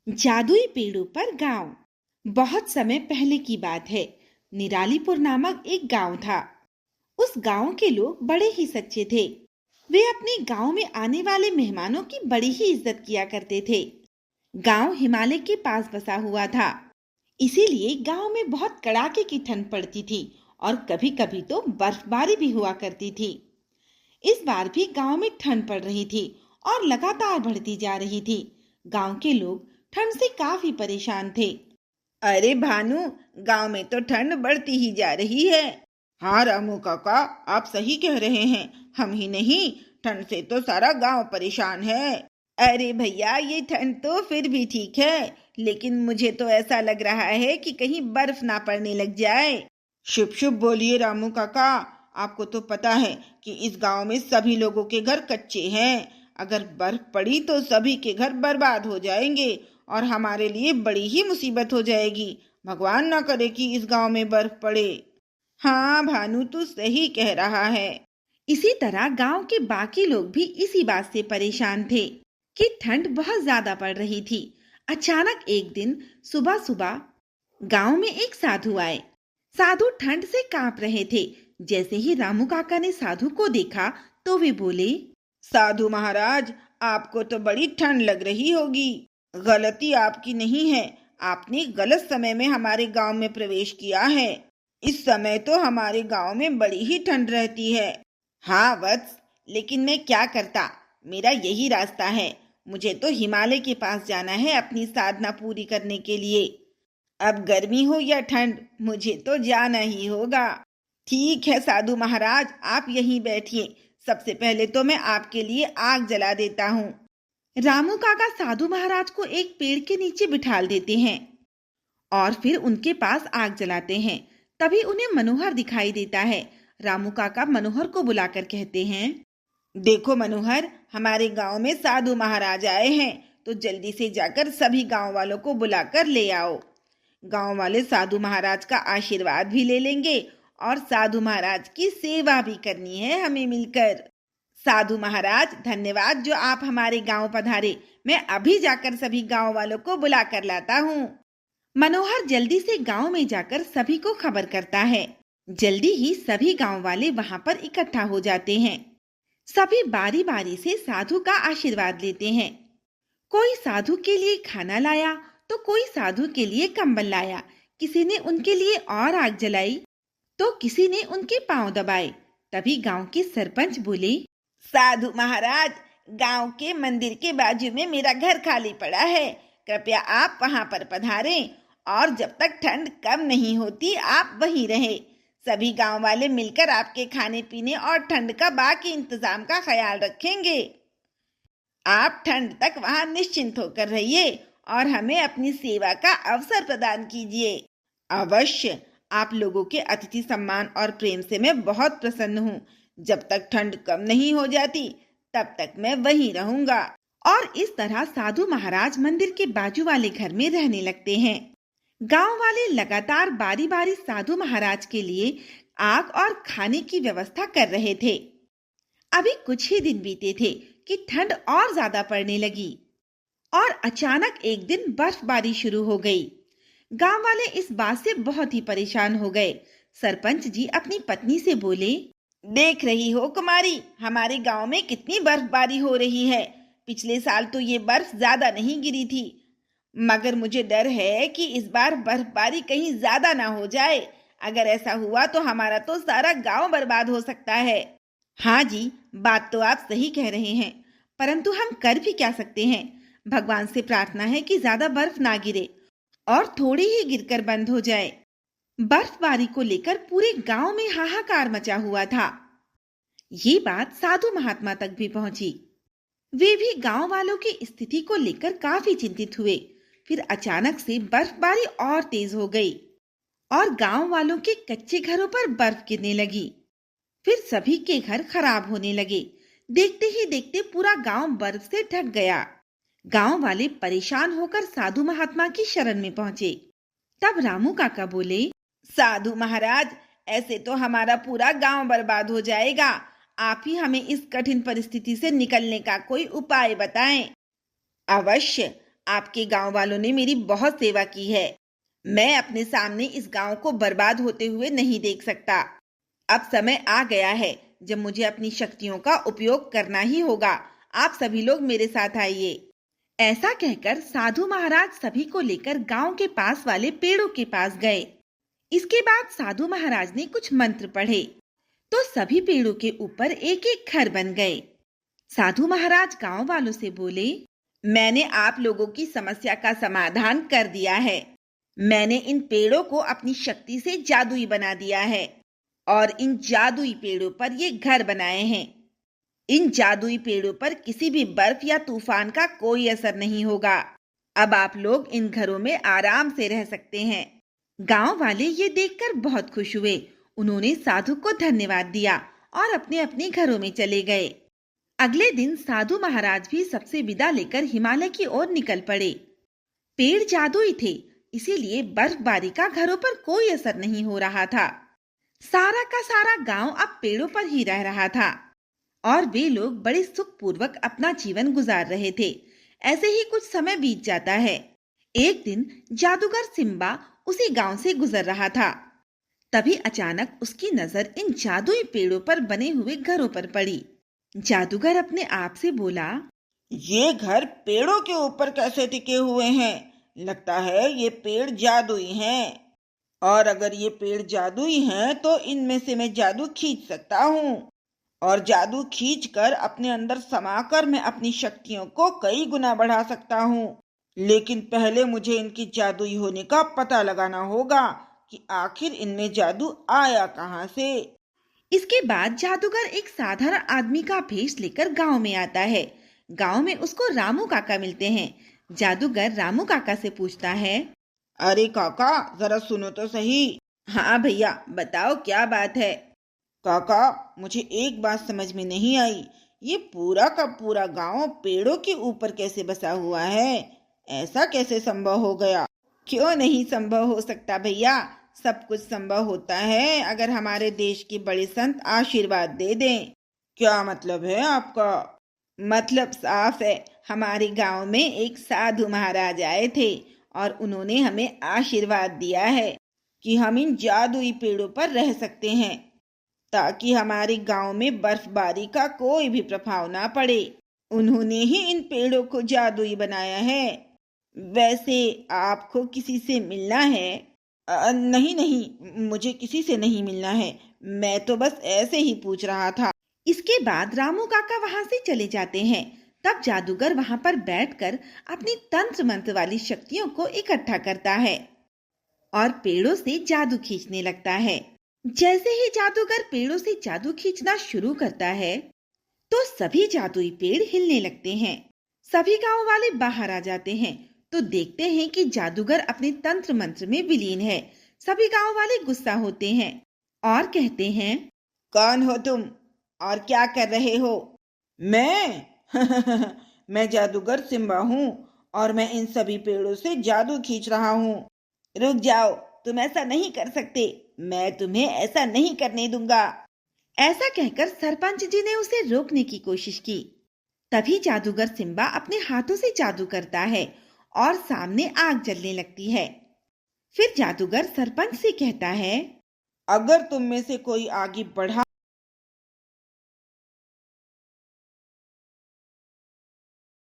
जादुई पेड़ों पर गांव। बहुत समय पहले की बात है। निरालीपुर नामक एक गांव था। उस गांव के लोग बड़े ही सच्चे थे। वे अपने गांव में आने वाले मेहमानों की बड़ी ही इज्जत किया करते थे। गांव हिमालय के पास बसा हुआ था, इसीलिए गांव में बहुत कड़ाके की ठंड पड़ती थी और कभी-कभी तो बर्फबारी भी हुआ करती थी। इस बार भी गांव में ठंड पड़ रही थी और लगातार बढ़ती जा रही थी। गांव के लोग ठंड से काफी परेशान थे। अरे भानु, गांव में तो ठंड बढ़ती ही जा रही है। हाँ रामू काका, आप सही कह रहे हैं। हम ही नहीं, ठंड से तो सारा गांव परेशान है। अरे भैया, ये ठंड तो फिर भी ठीक है, लेकिन मुझे तो ऐसा लग रहा है कि कहीं बर्फ ना पड़ने लग जाए। शुभ शुभ बोलिए रामू काका। आपको तो पता है कि इस गांव में सभी लोगों के घर कच्चे हैं। अगर बर्फ पड़ी तो सभी के घर बर्बाद हो जाएंगे और हमारे लिए बड़ी ही मुसीबत हो जाएगी। भगवान ना करे कि इस गांव में बर्फ पड़े। हाँ भानु, तू सही कह रहा है। इसी तरह गांव के बाकी लोग भी इसी बात से परेशान थे कि ठंड बहुत ज्यादा पड़ रही थी। अचानक एक दिन सुबह सुबह गांव में एक साधु आए। साधु ठंड से कांप रहे थे। जैसे ही रामू काका ने साधु को देखा तो वे बोले, साधु महाराज, आपको तो बड़ी ठंड लग रही होगी। गलती आपकी नहीं है, आपने गलत समय में हमारे गांव में प्रवेश किया है। इस समय तो हमारे गांव में बड़ी ही ठंड रहती है। हाँ वत्स, लेकिन मैं क्या करता, मेरा यही रास्ता है। मुझे तो हिमालय के पास जाना है अपनी साधना पूरी करने के लिए। अब गर्मी हो या ठंड, मुझे तो जाना ही होगा। ठीक है साधु महाराज, आप यहीं बैठिए। सबसे पहले तो मैं आपके लिए आग जला देता हूँ। रामू काका साधु महाराज को एक पेड़ के नीचे बिठाल देते हैं और फिर उनके पास आग जलाते हैं। तभी उन्हें मनोहर दिखाई देता है। रामू काका मनोहर को बुलाकर कहते हैं, देखो मनोहर, हमारे गांव में साधु महाराज आए हैं, तो जल्दी से जाकर सभी गांव वालों को बुलाकर ले आओ। गांव वाले साधु महाराज का आशीर्वाद भी ले लेंगे और साधु महाराज की सेवा भी करनी है हमें मिलकर। साधु महाराज धन्यवाद जो आप हमारे गांव पधारे। मैं अभी जाकर सभी गांव वालों को बुला कर लाता हूँ। मनोहर जल्दी से गांव में जाकर सभी को खबर करता है। जल्दी ही सभी गांव वाले वहां पर इकट्ठा हो जाते हैं। सभी बारी बारी से साधु का आशीर्वाद लेते हैं। कोई साधु के लिए खाना लाया तो कोई साधु के लिए कंबल लाया। किसी ने उनके लिए और आग जलाई तो किसी ने उनके पांव दबाए। तभी गांव के सरपंच बोले, साधु महाराज, गांव के मंदिर के बाजू में मेरा घर खाली पड़ा है, कृपया आप वहां पर पधारें और जब तक ठंड कम नहीं होती आप वहीं रहे। सभी गांव वाले मिलकर आपके खाने पीने और ठंड का बाकी इंतजाम का ख्याल रखेंगे। आप ठंड तक वहां निश्चिंत होकर रहिए और हमें अपनी सेवा का अवसर प्रदान कीजिए। अवश्य, आप लोगों के अतिथि सम्मान और प्रेम से मैं बहुत प्रसन्न हूँ। जब तक ठंड कम नहीं हो जाती तब तक मैं वहीं रहूंगा। और इस तरह साधु महाराज मंदिर के बाजू वाले घर में रहने लगते हैं। गांव वाले लगातार बारी बारी साधु महाराज के लिए आग और खाने की व्यवस्था कर रहे थे। अभी कुछ ही दिन बीते थे कि ठंड और ज्यादा पड़ने लगी और अचानक एक दिन बर्फबारी शुरू हो गई। गांव वाले इस बात से बहुत ही परेशान हो गए। सरपंच जी अपनी पत्नी से बोले, देख रही हो कुमारी, हमारे गांव में कितनी बर्फबारी हो रही है। पिछले साल तो ये बर्फ ज्यादा नहीं गिरी थी, मगर मुझे डर है कि इस बार बर्फबारी कहीं ज्यादा ना हो जाए। अगर ऐसा हुआ तो हमारा तो सारा गांव बर्बाद हो सकता है। हाँ जी, बात तो आप सही कह रहे हैं, परंतु हम कर भी क्या सकते हैं। भगवान से प्रार्थना है कि ज्यादा बर्फ ना गिरे और थोड़ी ही गिरकर बंद हो जाए। बर्फबारी को लेकर पूरे गांव में हाहाकार मचा हुआ था। ये बात साधु महात्मा तक भी पहुंची। वे भी गांव वालों की स्थिति को लेकर काफी चिंतित हुए। फिर अचानक से बर्फबारी और तेज हो गई और गांव वालों के कच्चे घरों पर बर्फ गिरने लगी। फिर सभी के घर खराब होने लगे। देखते ही देखते पूरा गांव बर्फ से ढक गया। गांव वाले परेशान होकर साधु महात्मा की शरण में पहुंचे। तब रामू काका बोले, साधु महाराज, ऐसे तो हमारा पूरा गांव बर्बाद हो जाएगा। आप ही हमें इस कठिन परिस्थिति से निकलने का कोई उपाय बताएं। अवश्य, आपके गांव वालों ने मेरी बहुत सेवा की है। मैं अपने सामने इस गांव को बर्बाद होते हुए नहीं देख सकता। अब समय आ गया है जब मुझे अपनी शक्तियों का उपयोग करना ही होगा। आप सभी लोग मेरे साथ आइए। ऐसा कहकर साधु महाराज सभी को लेकर गांव के पास वाले पेड़ों के पास गए। इसके बाद साधु महाराज ने कुछ मंत्र पढ़े तो सभी पेड़ों के ऊपर एक एक घर बन गए। साधु महाराज गांव वालों से बोले, मैंने आप लोगों की समस्या का समाधान कर दिया है। मैंने इन पेड़ों को अपनी शक्ति से जादुई बना दिया है और इन जादुई पेड़ों पर ये घर बनाए हैं। इन जादुई पेड़ों पर किसी भी बर्फ या तूफान का कोई असर नहीं होगा। अब आप लोग इन घरों में आराम से रह सकते हैं। गांव वाले ये देखकर बहुत खुश हुए। उन्होंने साधु को धन्यवाद दिया और अपने अपने घरों में चले गए। अगले दिन साधु महाराज भी सबसे विदा लेकर हिमालय की ओर निकल पड़े। पेड़ जादुई थे, इसीलिए बर्फबारी का घरों पर कोई असर नहीं हो रहा था। सारा का सारा गांव अब पेड़ों पर ही रह रहा था और वे लोग बड़े सुखपूर्वक अपना जीवन गुजार रहे थे। ऐसे ही कुछ समय बीत जाता है। एक दिन जादूगर सिम्बा उसी गांव से गुजर रहा था। तभी अचानक उसकी नजर इन जादुई पेड़ों पर बने हुए घरों पर पड़ी। जादूगर अपने आप से बोला, ये घर पेड़ों के ऊपर कैसे टिके हुए हैं? लगता है ये पेड़ जादुई हैं। और अगर ये पेड़ जादुई हैं तो इनमें से मैं जादू खींच सकता हूँ और जादू खींचकर अपने अंदर समाकर मैं अपनी शक्तियों को कई गुना बढ़ा सकता हूँ। लेकिन पहले मुझे इनकी जादुई होने का पता लगाना होगा कि आखिर इनमें जादू आया कहाँ से। इसके बाद जादूगर एक साधारण आदमी का भेष लेकर गांव में आता है। गांव में उसको रामू काका मिलते हैं। जादूगर रामू काका से पूछता है, अरे काका, जरा सुनो तो सही। हाँ भैया, बताओ क्या बात है। काका, मुझे एक बात समझ में नहीं आई। ये पूरा का पूरा गांव पेड़ों के ऊपर कैसे बसा हुआ है? ऐसा कैसे संभव हो गया? क्यों नहीं संभव हो सकता भैया, सब कुछ संभव होता है अगर हमारे देश के बड़े संत आशीर्वाद दे दें। क्या मतलब है आपका? मतलब साफ है। हमारे गांव में एक साधु महाराज आए थे और उन्होंने हमें आशीर्वाद दिया है कि हम इन जादुई पेड़ों पर रह सकते हैं ताकि हमारे गांव में बर्फबारी का कोई भी प्रभाव ना पड़े। उन्होंने ही इन पेड़ों को जादुई बनाया है। वैसे आपको किसी से मिलना है? नहीं नहीं, मुझे किसी से नहीं मिलना है। मैं तो बस ऐसे ही पूछ रहा था। इसके बाद रामू काका वहां से चले जाते हैं। तब जादूगर वहां पर बैठकर अपनी तंत्र मंत्र वाली शक्तियों को इकट्ठा करता है और पेड़ों से जादू खींचने लगता है। जैसे ही जादूगर पेड़ों से जादू खींचना शुरू करता है तो सभी जादुई पेड़ हिलने लगते हैं। सभी गांव वाले बाहर आ जाते हैं तो देखते हैं कि जादूगर अपने तंत्र मंत्र में विलीन है। सभी गांव वाले गुस्सा होते हैं और कहते हैं, कौन हो तुम और क्या कर रहे हो? मैं मैं जादूगर सिम्बा हूँ और मैं इन सभी पेड़ों से जादू खींच रहा हूँ। रुक जाओ, तुम ऐसा नहीं कर सकते। मैं तुम्हें ऐसा नहीं करने दूंगा। ऐसा कहकर सरपंच जी ने उसे रोकने की कोशिश की। तभी जादूगर सिम्बा अपने हाथों से जादू करता है और सामने आग जलने लगती है। फिर जादूगर सरपंच से कहता है, अगर तुम में से कोई आगे बढ़ा